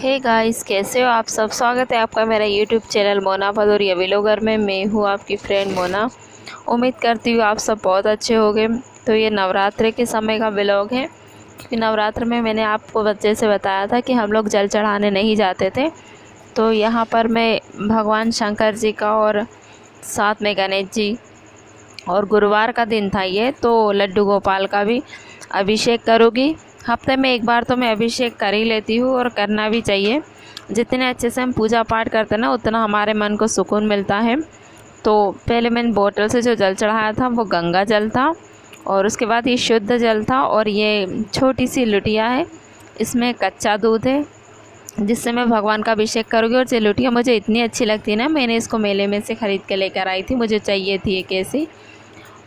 Hey guys, कैसे हो आप सब। स्वागत है आपका मेरा YouTube channel Mona Bhadauria vlogger में। मैं हूँ आपकी फ्रेंड मोना। उम्मीद करती हूँ आप सब बहुत अच्छे होंगे। तो ये नवरात्रि के समय का व्लॉग है, क्योंकि नवरात्र में मैंने आपको बच्चे से बताया था कि हम लोग जल चढ़ाने नहीं जाते थे। तो यहाँ पर मैं भगवान शंकर जी का और साथ में गणेश जी, और गुरुवार का दिन था ये, तो लड्डू गोपाल का भी अभिषेक करूँगी। हफ्ते में एक बार तो मैं अभिषेक कर ही लेती हूँ, और करना भी चाहिए। जितने अच्छे से हम पूजा पाठ करते हैं ना, उतना हमारे मन को सुकून मिलता है। तो पहले मैंने बोतल से जो जल चढ़ाया था वो गंगा जल था, और उसके बाद ये शुद्ध जल था। और ये छोटी सी लुटिया है, इसमें कच्चा दूध है, जिससे मैं भगवान का अभिषेक करूँगी। और ये लुटिया मुझे इतनी अच्छी लगती है ना, मैंने इसको मेले में से ख़रीद के लेकर आई थी, मुझे चाहिए थी एक ऐसी।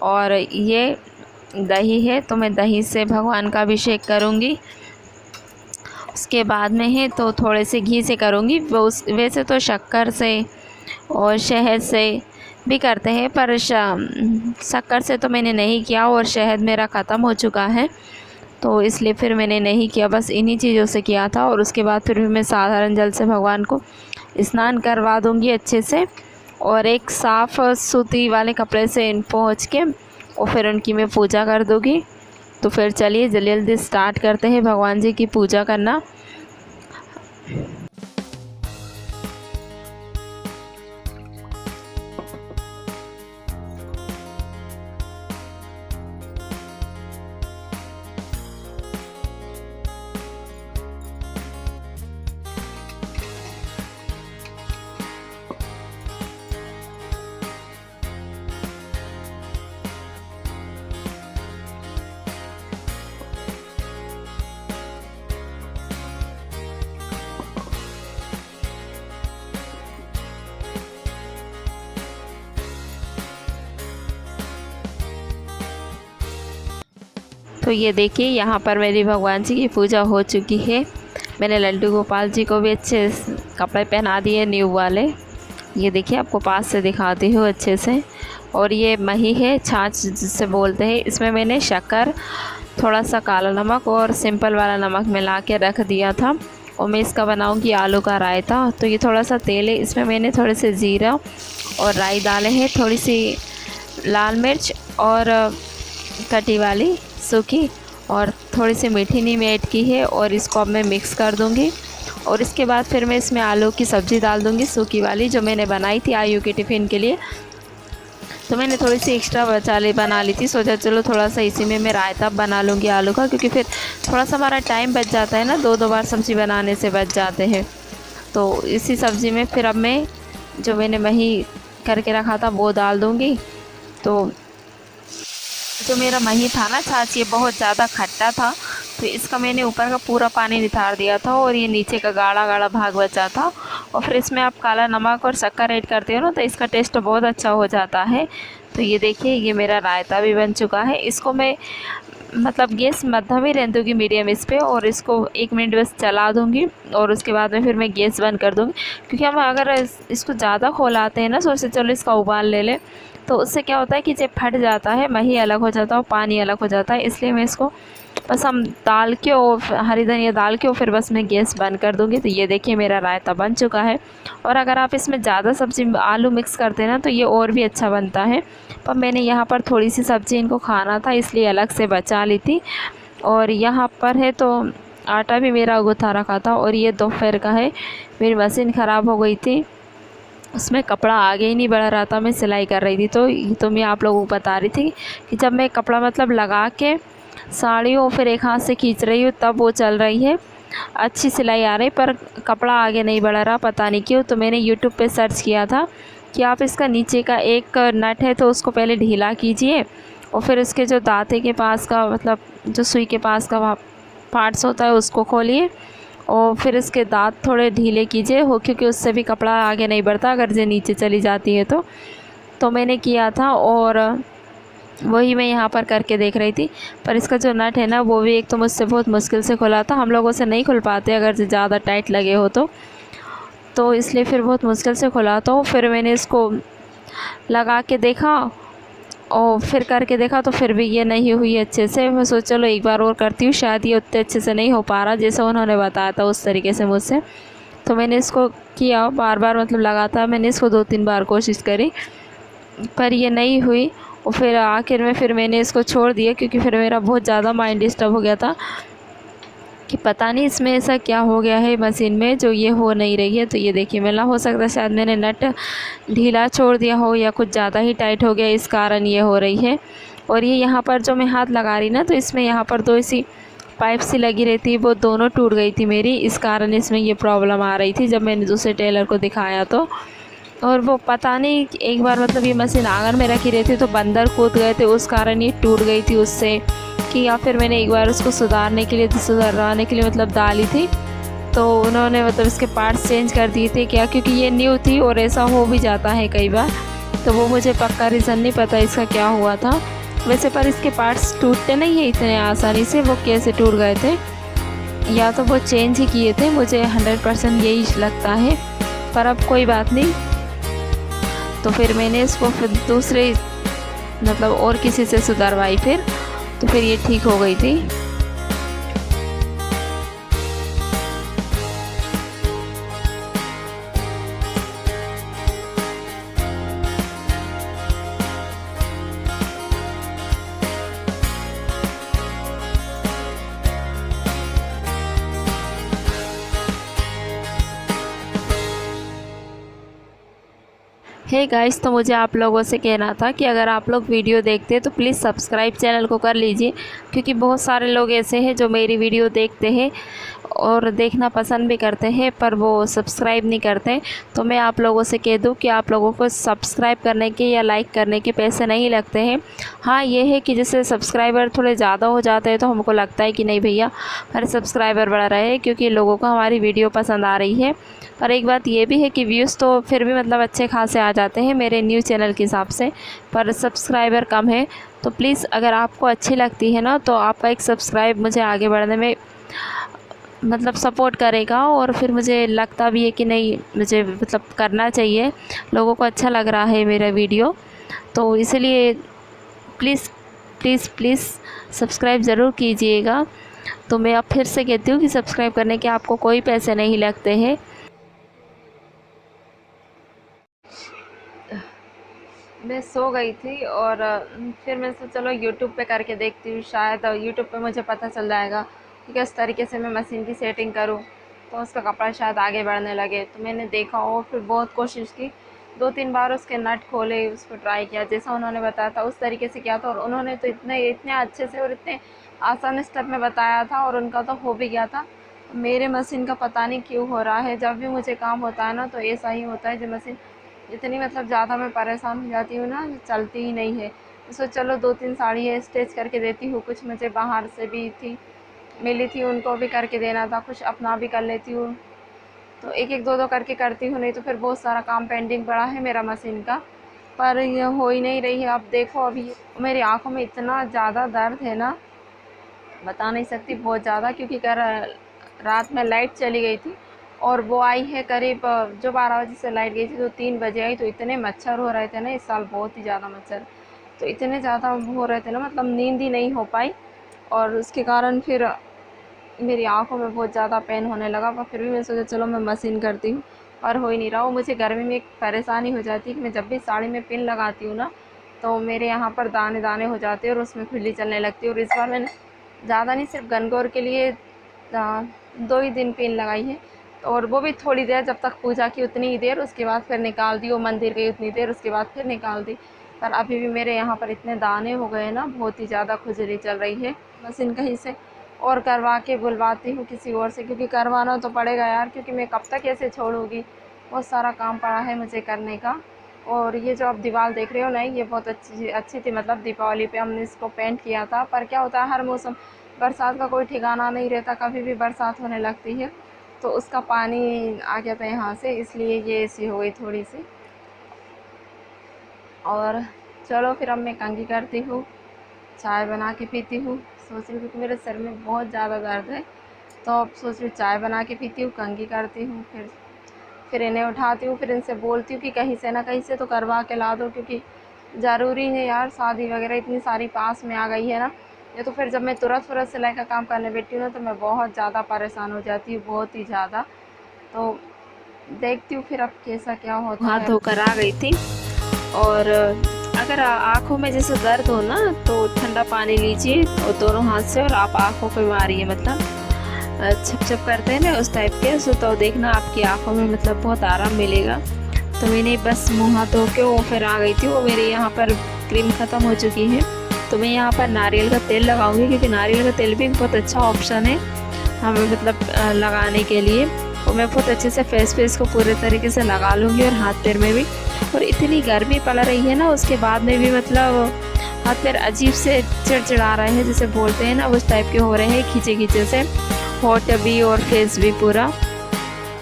और ये दही है, तो मैं दही से भगवान का अभिषेक करूँगी। उसके बाद में है तो थोड़े से घी से करूँगी। वैसे तो शक्कर से और शहद से भी करते हैं, पर शक्कर से तो मैंने नहीं किया, और शहद मेरा ख़त्म हो चुका है, तो इसलिए फिर मैंने नहीं किया, बस इन्हीं चीज़ों से किया था। और उसके बाद फिर मैं साधारण जल से भगवान को स्नान करवा दूँगी अच्छे से, और एक साफ़ सूती वाले कपड़े से पोंछ के, और फिर उनकी मैं पूजा कर दूँगी। तो फिर चलिए जल्दी जल्दी स्टार्ट करते हैं भगवान जी की पूजा करना। तो ये देखिए, यहाँ पर मेरी भगवान जी की पूजा हो चुकी है। मैंने लड्डू गोपाल जी को भी अच्छे कपड़े पहना दिए न्यू वाले। ये देखिए, आपको पास से दिखाती हूँ अच्छे से। और ये मही है, छाछ जिसे बोलते हैं। इसमें मैंने शक्कर, थोड़ा सा काला नमक और सिंपल वाला नमक मिला के रख दिया था। और मैं इसका बनाऊँगी आलू का रायता। तो ये थोड़ा सा तेल है, इसमें मैंने थोड़े से ज़ीरा और राई डाले हैं, थोड़ी सी लाल मिर्च और कटी वाली सूखी, और थोड़ी सी मीठी नीम ऐड की है। और इसको अब मैं मिक्स कर दूंगी। और इसके बाद फिर मैं इसमें आलू की सब्ज़ी डाल दूंगी, सूखी वाली, जो मैंने बनाई थी आयु के टिफ़िन के लिए। तो मैंने थोड़ी सी एक्स्ट्रा बना ली थी, सोचा चलो थोड़ा सा इसी में मैं रायता बना लूँगी आलू का, क्योंकि फिर थोड़ा सा हमारा टाइम बच जाता है ना, दो बार सब्ज़ी बनाने से बच जाते हैं। तो इसी सब्ज़ी में फिर अब मैं जो मैंने मही करके रखा था वो डाल दूँगी। तो जो मेरा मही था ना छाछ, ये बहुत ज़्यादा खट्टा था, तो इसका मैंने ऊपर का पूरा पानी नितार दिया था, और ये नीचे का गाढ़ा गाढ़ा भाग बचा था। और फिर इसमें आप काला नमक और शक्कर ऐड करते हो ना, तो इसका टेस्ट बहुत अच्छा हो जाता है। तो ये देखिए, ये मेरा रायता भी बन चुका है। इसको मैं मतलब गैस मध्यम ही रहने दूँगी, मीडियम इस पर, और इसको 1 मिनट बस चला दूँगी। और उसके बाद में फिर मैं गैस बंद कर दूँगी, क्योंकि हम अगर इसको ज़्यादा खोलाते हैं ना, सोचते चलो इसका उबाल ले लें, तो उससे क्या होता है कि जब फट जाता है, मही अलग हो जाता है और पानी अलग हो जाता है। इसलिए मैं इसको बस हम डाल के और हरी धनिया डाल के और फिर बस मैं गैस बंद कर दूँगी। तो ये देखिए, मेरा रायता बन चुका है। और अगर आप इसमें ज़्यादा सब्ज़ी आलू मिक्स करते हैं ना, तो ये और भी अच्छा बनता है। पर मैंने यहाँ पर थोड़ी सी सब्ज़ी इनको खाना था, इसलिए अलग से बचा ली थी। और यहाँ पर है तो आटा भी मेरा गुथा रखा था। और ये दोपहर का है, मेरी मशीन ख़राब हो गई थी, उसमें कपड़ा आगे ही नहीं बढ़ रहा था, मैं सिलाई कर रही थी। तो मैं आप लोगों को बता रही थी कि जब मैं कपड़ा मतलब लगा के साड़ी और फिर एक हाथ से खींच रही हूँ, तब वो चल रही है, अच्छी सिलाई आ रही, पर कपड़ा आगे नहीं बढ़ रहा, पता नहीं क्यों। तो मैंने यूट्यूब पे सर्च किया था कि आप इसका नीचे का एक नट है तो उसको पहले ढीला कीजिए, और फिर उसके जो दांते के पास का मतलब जो सुई के पास का पार्ट्स होता है उसको खोलिए, और फिर इसके दांत थोड़े ढीले कीजिए हो, क्योंकि उससे भी कपड़ा आगे नहीं बढ़ता अगर ये नीचे चली जाती है तो मैंने किया था, और वही मैं यहाँ पर करके देख रही थी। पर इसका जो नट है ना, वो भी एक तो मुझसे बहुत मुश्किल से खुला था, हम लोगों से नहीं खुल पाते अगर ज़्यादा टाइट लगे हो तो इसलिए फिर बहुत मुश्किल से खुला। तो फिर मैंने इसको लगा के देखा, और फिर करके देखा तो फिर भी ये नहीं हुई अच्छे से। मैं सोचा चलो एक बार और करती हूँ, शायद ये उतने अच्छे से नहीं हो पा रहा जैसे उन्होंने बताया था उस तरीके से मुझसे। तो मैंने इसको किया बार बार, मतलब लगातार मैंने इसको 2-3 बार कोशिश करी, पर ये नहीं हुई। और फिर आखिर में फिर मैंने इसको छोड़ दिया, क्योंकि फिर मेरा बहुत ज़्यादा माइंड डिस्टर्ब हो गया था कि पता नहीं इसमें ऐसा क्या हो गया है मशीन में जो ये हो नहीं रही है। तो ये देखिए मिला, हो सकता है शायद मैंने नट ढीला छोड़ दिया हो या कुछ ज़्यादा ही टाइट हो गया, इस कारण ये हो रही है। और ये यहाँ पर जो मैं हाथ लगा रही ना, तो इसमें यहाँ पर 2 ऐसी पाइप सी लगी रहती, वो दोनों टूट गई थी मेरी, इस कारण इसमें ये प्रॉब्लम आ रही थी जब मैंने दूसरे टेलर को दिखाया तो। और वो पता नहीं एक बार मतलब ये मशीन आंगन में रखी रहती तो बंदर कूद गए थे, उस कारण ये टूट गई थी उससे, कि या फिर मैंने एक बार उसको सुधारने के लिए सुधारने के लिए मतलब डाली थी, तो उन्होंने मतलब इसके पार्ट्स चेंज कर दिए थे क्या, क्योंकि ये न्यू थी और ऐसा हो भी जाता है कई बार। तो वो मुझे पक्का रीज़न नहीं पता इसका क्या हुआ था वैसे, पर इसके पार्ट्स टूटते नहीं है इतने आसानी से। वो कैसे टूट गए थे, या तो वो चेंज ही किए थे, मुझे 100% यही लगता है। पर अब कोई बात नहीं, तो फिर मैंने इसको फिर दूसरे मतलब और किसी से सुधरवाई फिर, तो फिर ये ठीक हो गई थी। हे गाइस, तो मुझे आप लोगों से कहना था कि अगर आप लोग वीडियो देखते हैं तो प्लीज़ सब्सक्राइब चैनल को कर लीजिए, क्योंकि बहुत सारे लोग ऐसे हैं जो मेरी वीडियो देखते हैं और देखना पसंद भी करते हैं, पर वो सब्सक्राइब नहीं करते। तो मैं आप लोगों से कह दूं कि आप लोगों को सब्सक्राइब करने के या लाइक करने के पैसे नहीं लगते हैं। हाँ, ये है कि जैसे सब्सक्राइबर थोड़े ज़्यादा हो जाते हैं तो हमको लगता है कि नहीं भैया हमारे सब्सक्राइबर बढ़ रहे हैं, क्योंकि लोगों को हमारी वीडियो पसंद आ रही है। पर एक बात ये भी है कि व्यूज़ तो फिर भी मतलब अच्छे खासे आ जाते हैं मेरे न्यू चैनल के हिसाब से, पर सब्सक्राइबर कम है। तो प्लीज़ अगर आपको अच्छी लगती है ना, तो आपका एक सब्सक्राइब मुझे आगे बढ़ने में मतलब सपोर्ट करेगा, और फिर मुझे लगता भी है कि नहीं मुझे मतलब करना चाहिए, लोगों को अच्छा लग रहा है मेरा वीडियो। तो इसलिए प्लीज़ प्लीज़ प्लीज़ सब्सक्राइब ज़रूर कीजिएगा। तो मैं अब फिर से कहती हूँ कि सब्सक्राइब करने के आपको कोई पैसे नहीं लगते हैं। मैं सो गई थी और फिर मैं सोचा चलो यूट्यूब पे करके देखती हूँ, शायद यूट्यूब पे मुझे पता चल जाएगा कि किस तरीके से मैं मशीन की सेटिंग करूँ, तो उसका कपड़ा शायद आगे बढ़ने लगे। तो मैंने देखा और फिर बहुत कोशिश की, 2-3 बार उसके नट खोले, उसको ट्राई किया, जैसा उन्होंने बताया था उस तरीके से किया था। और उन्होंने तो इतने अच्छे से और इतने आसान स्टेप में बताया था, और उनका तो हो भी गया था। मेरे मशीन का पता नहीं क्यों हो रहा है, जब भी मुझे काम होता है ना तो ऐसा ही होता है, जो मशीन इतनी मतलब ज़्यादा मैं परेशान हो जाती हूँ ना, चलती ही नहीं है। तो चलो 2-3 साड़ी है स्टिच करके देती हूँ, कुछ मुझे बाहर से भी थी मिली थी उनको भी करके देना था, कुछ अपना भी कर लेती हूँ। तो एक एक दो दो करके करती हूँ, नहीं तो फिर बहुत सारा काम पेंडिंग पड़ा है मेरा मशीन का, पर ये हो ही नहीं रही है। अब देखो अभी मेरी आँखों में इतना ज़्यादा दर्द है ना, बता नहीं सकती, बहुत ज़्यादा, क्योंकि रात में लाइट चली गई थी और वो आई है करीब जो 12 बजे से लाइट गई थी तो 3 बजे आई। तो इतने मच्छर हो रहे थे ना इस साल, बहुत ही ज़्यादा मच्छर, तो इतने ज़्यादा हो रहे थे ना, मतलब नींद ही नहीं हो पाई, और उसके कारण फिर मेरी आँखों में बहुत ज़्यादा पेन होने लगा। पर फिर भी मैं सोचा चलो मैं मशीन करती हूँ, पर हो ही नहीं रहा। वो मुझे गर्मी में एक परेशानी हो जाती है कि मैं जब भी साड़ी में पिन लगाती हूँ ना, तो मेरे यहाँ पर दाने दाने हो जाते हैं और उसमें खुजली चलने लगती है। और इस बार मैंने ज़्यादा नहीं, सिर्फ गनगौर के लिए 2 ही दिन पिन लगाई है, और वो भी थोड़ी देर, जब तक पूजा की उतनी ही देर, उसके बाद फिर निकाल दी। वो मंदिर गई उतनी देर, उसके बाद फिर निकाल दी। पर अभी भी मेरे यहाँ पर इतने दाने हो गए ना, बहुत ही ज़्यादा खुजली चल रही है। मशीन कहीं से और करवा के बुलवाती हूँ किसी और से, क्योंकि करवाना तो पड़ेगा यार, क्योंकि मैं कब तक ऐसे छोड़ूँगी, बहुत सारा काम पड़ा है मुझे करने का। और ये जो आप दीवार देख रहे हो ना, ये बहुत अच्छी थी, मतलब दीपावली पे हमने इसको पेंट किया था। पर क्या होता है हर मौसम, बरसात का कोई ठिकाना नहीं रहता, कभी भी बरसात होने लगती है, तो उसका पानी आ गया था यहाँ से, इसलिए ये ऐसी हो गई थोड़ी सी। और चलो फिर अब मैं कंघी करती हूँ, चाय बना के पीती हूँ। सोच रही हूँ क्योंकि मेरे सर में बहुत ज़्यादा दर्द है, तो अब सोच रही हूँ चाय बना के पीती हूँ, कंघी करती हूँ, फिर इन्हें उठाती हूँ, फिर इनसे बोलती हूँ कि कहीं से ना कहीं से तो करवा के ला दो, क्योंकि ज़रूरी है यार, शादी वगैरह इतनी सारी पास में आ गई है ना, ये तो फिर जब मैं तुरंत सिलाई का काम करने बैठती हूँ ना तो मैं बहुत ज़्यादा परेशान हो जाती हूँ, बहुत ही ज़्यादा। तो देखती हूँ फिर अब कैसा क्या होता है। हाथ धोकर आ गई थी, और अगर आँखों में जैसे दर्द हो ना तो ठंडा पानी लीजिए और दोनों हाथ से, और आप आँखों पे मारिए, मतलब छप छप करते हैं ना उस टाइप के, तो देखना आपकी आँखों में मतलब बहुत आराम मिलेगा। तो मैंने बस मुँह हाथ धो के वो फिर आ गई थी। वो मेरे यहाँ पर क्रीम ख़त्म हो चुकी है, तो मैं यहाँ पर नारियल का तेल लगाऊंगी, क्योंकि नारियल का तेल भी बहुत अच्छा ऑप्शन है हमें मतलब लगाने के लिए। और मैं बहुत अच्छे से फेस को पूरे तरीके से लगा लूँगी, और हाथ पैर में भी। और इतनी गर्मी पड़ रही है ना, उसके बाद में भी मतलब हाथ पैर अजीब से चिड़चिड़ा रहे हैं, जैसे बोलते हैं ना उस टाइप के हो रहे हैं, खींचे खींचे से, होठ भी और फेस भी पूरा।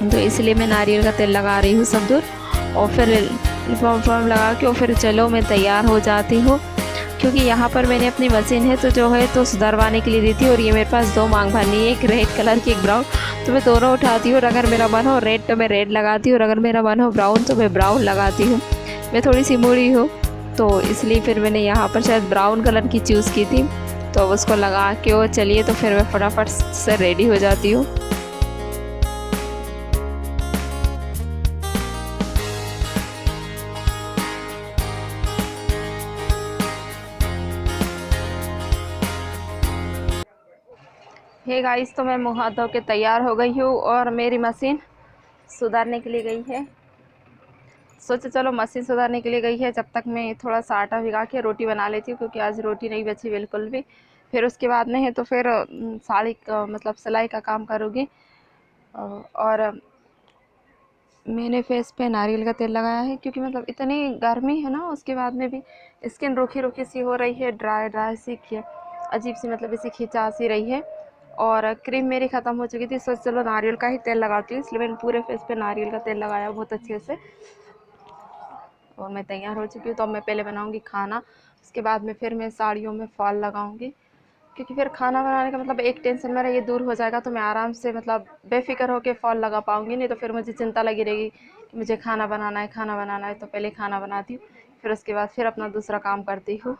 तो इसलिए मैं नारियल का तेल लगा रही हूँ सब दूर, और फिर लिप बाम लगा के और फिर चलो मैं तैयार हो जाती हूँ। क्योंकि यहाँ पर मैंने अपनी मशीन है तो जो है तो सुधरवाने के लिए दी थी, और ये मेरे पास 2 मांग भरनी है, एक रेड कलर की, एक ब्राउन। तो मैं दोनों उठाती हूँ, और अगर मेरा मन हो रेड तो मैं रेड लगाती हूँ, और अगर मेरा मन हो ब्राउन तो मैं ब्राउन लगाती हूँ। मैं थोड़ी सी मूड़ी हूँ, तो इसलिए फिर मैंने यहाँ पर शायद ब्राउन कलर की चूज़ की थी। तो उसको लगा के और चलिए, तो फिर मैं फटाफट से रेडी हो जाती हूँ। हे गाइस, तो मैं मुँह हाथ धो के तैयार हो गई हूँ, और मेरी मशीन सुधारने के लिए गई है। सोचे चलो मशीन सुधारने के लिए गई है, जब तक मैं थोड़ा सा आटा भिगा के रोटी बना लेती हूँ, क्योंकि आज रोटी नहीं बची बिल्कुल भी। फिर उसके बाद में है तो फिर साड़ी का मतलब सिलाई का काम करूँगी। और मैंने फेस पे नारियल का तेल लगाया है, क्योंकि मतलब इतनी गर्मी है ना, उसके बाद में भी स्किन रूखी रूखी सी हो रही है, ड्राई सी, अजीब सी, मतलब इसी खिंचा सी रही है। और क्रीम मेरी ख़त्म हो चुकी थी, सोच चलो नारियल का ही तेल लगाती हूँ, इसलिए मैंने पूरे फेस पे नारियल का तेल लगाया बहुत अच्छे से। और मैं तैयार हो चुकी हूँ, तो अब मैं पहले बनाऊँगी खाना, उसके बाद में फिर मैं साड़ियों में फॉल लगाऊँगी, क्योंकि फिर खाना बनाने का मतलब एक टेंशन मेरा ये दूर हो जाएगा, तो मैं आराम से मतलब बेफिक्र होकर फॉल लगा पाऊँगी। नहीं तो फिर मुझे चिंता लगी रहेगी कि मुझे खाना बनाना है, तो पहले खाना बनाती हूँ, फिर उसके बाद फिर अपना दूसरा काम करती हूँ।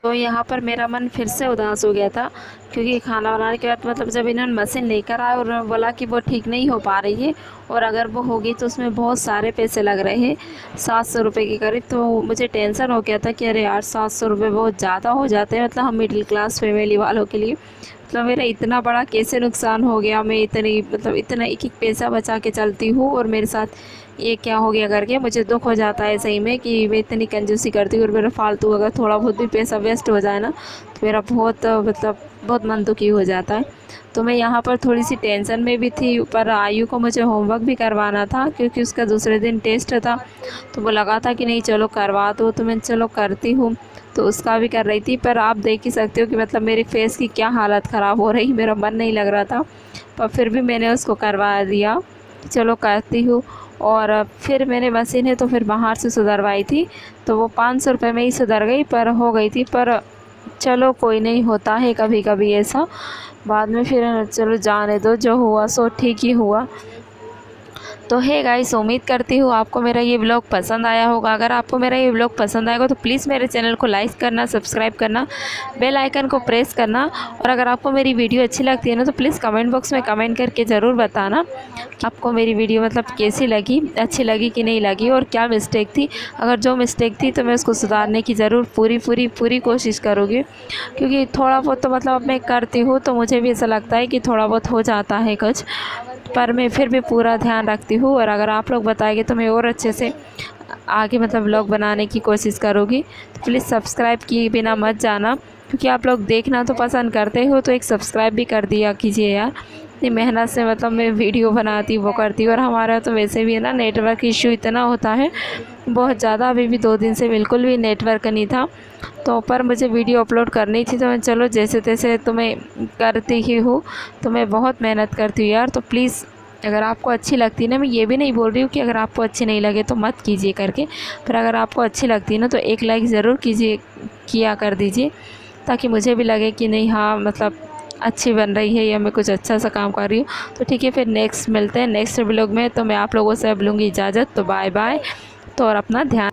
तो यहाँ पर मेरा मन फिर से उदास हो गया था, क्योंकि खाना बनाने के बाद मतलब जब इन्होंने मशीन लेकर आए और बोला कि वो ठीक नहीं हो पा रही है, और अगर वो होगी तो उसमें बहुत सारे पैसे लग रहे हैं, 700 रुपये के करीब। तो मुझे टेंशन हो गया था कि अरे यार 700 रुपये बहुत ज़्यादा हो जाते हैं, मतलब हम मिडिल क्लास फैमिली वालों के लिए। मतलब मेरा इतना बड़ा कैसे नुकसान हो गया, मैं इतना एक एक पैसा बचा के चलती हूँ, और मेरे साथ ये क्या हो गया करके मुझे दुख हो जाता है सही में, कि मैं इतनी कंजूसी करती हूँ, और मेरा फालतू अगर थोड़ा बहुत भी पैसा वेस्ट हो जाए ना तो मेरा बहुत मन दुखी हो जाता है। तो मैं यहाँ पर थोड़ी सी टेंशन में भी थी, पर आयु को मुझे होमवर्क भी करवाना था, क्योंकि उसका दूसरे दिन टेस्ट था। तो वो लगा था कि नहीं चलो करवा दो, तो मैं चलो करती हूँ, तो उसका भी कर रही थी। पर आप देख ही सकते हो कि मतलब मेरे फेस की क्या हालत ख़राब हो रही, मेरा मन नहीं लग रहा था, पर फिर भी मैंने उसको करवा दिया, चलो करती हूँ। और फिर मैंने मशीन है तो फिर बाहर से सुधरवाई थी, तो वो 500 रुपये में ही सुधर गई, पर हो गई थी। पर चलो कोई नहीं, होता है कभी कभी ऐसा, बाद में फिर चलो जाने दो, जो हुआ सो ठीक ही हुआ। तो हे गाइस, उम्मीद करती हूँ आपको मेरा ये व्लॉग पसंद आया होगा। अगर आपको मेरा ये व्लॉग पसंद आएगा तो प्लीज़ मेरे चैनल को लाइक करना, सब्सक्राइब करना, बेल आइकन को प्रेस करना। और अगर आपको मेरी वीडियो अच्छी लगती है ना तो प्लीज़ कमेंट बॉक्स में कमेंट करके ज़रूर बताना कि आपको मेरी वीडियो मतलब कैसी लगी, अच्छी लगी कि नहीं लगी, और क्या मिस्टेक थी। अगर जो मिस्टेक थी तो मैं उसको सुधारने की ज़रूर पूरी कोशिश करूँगी, क्योंकि थोड़ा बहुत तो मतलब अब मैं करती हूँ, तो मुझे भी ऐसा लगता है कि थोड़ा बहुत हो जाता है कुछ, पर मैं फिर भी पूरा ध्यान रखती हूँ। और अगर आप लोग बताएंगे तो मैं और अच्छे से आगे मतलब व्लॉग बनाने की कोशिश करूँगी। तो प्लीज़ सब्सक्राइब किए बिना मत जाना, क्योंकि आप लोग देखना तो पसंद करते हो, तो एक सब्सक्राइब भी कर दिया कीजिए यार। इतनी मेहनत से मतलब मैं वीडियो बनाती हूँ, वो करती हूँ, और हमारा तो वैसे भी है ना नेटवर्क इशू इतना होता है बहुत ज़्यादा। अभी भी 2 दिन से बिल्कुल भी नेटवर्क नहीं था, तो पर मुझे वीडियो अपलोड करनी थी, तो मैं चलो जैसे तैसे तो मैं करती ही हूँ। तो मैं बहुत मेहनत करती हूँ यार। तो प्लीज़ अगर आपको अच्छी लगती है ना, मैं ये भी नहीं बोल रही हूँ कि अगर आपको अच्छी नहीं लगे तो मत कीजिए करके, पर अगर आपको अच्छी लगती है ना तो एक लाइक ज़रूर किया कर दीजिए, ताकि मुझे भी लगे कि नहीं हाँ मतलब अच्छी बन रही है, या मैं कुछ अच्छा सा काम कर रही हूँ। तो ठीक है, फिर नेक्स्ट मिलते हैं नेक्स्ट व्लॉग में। तो मैं आप लोगों से अब लूँगी इजाज़त, तो बाय बाय। तो और अपना ध्यान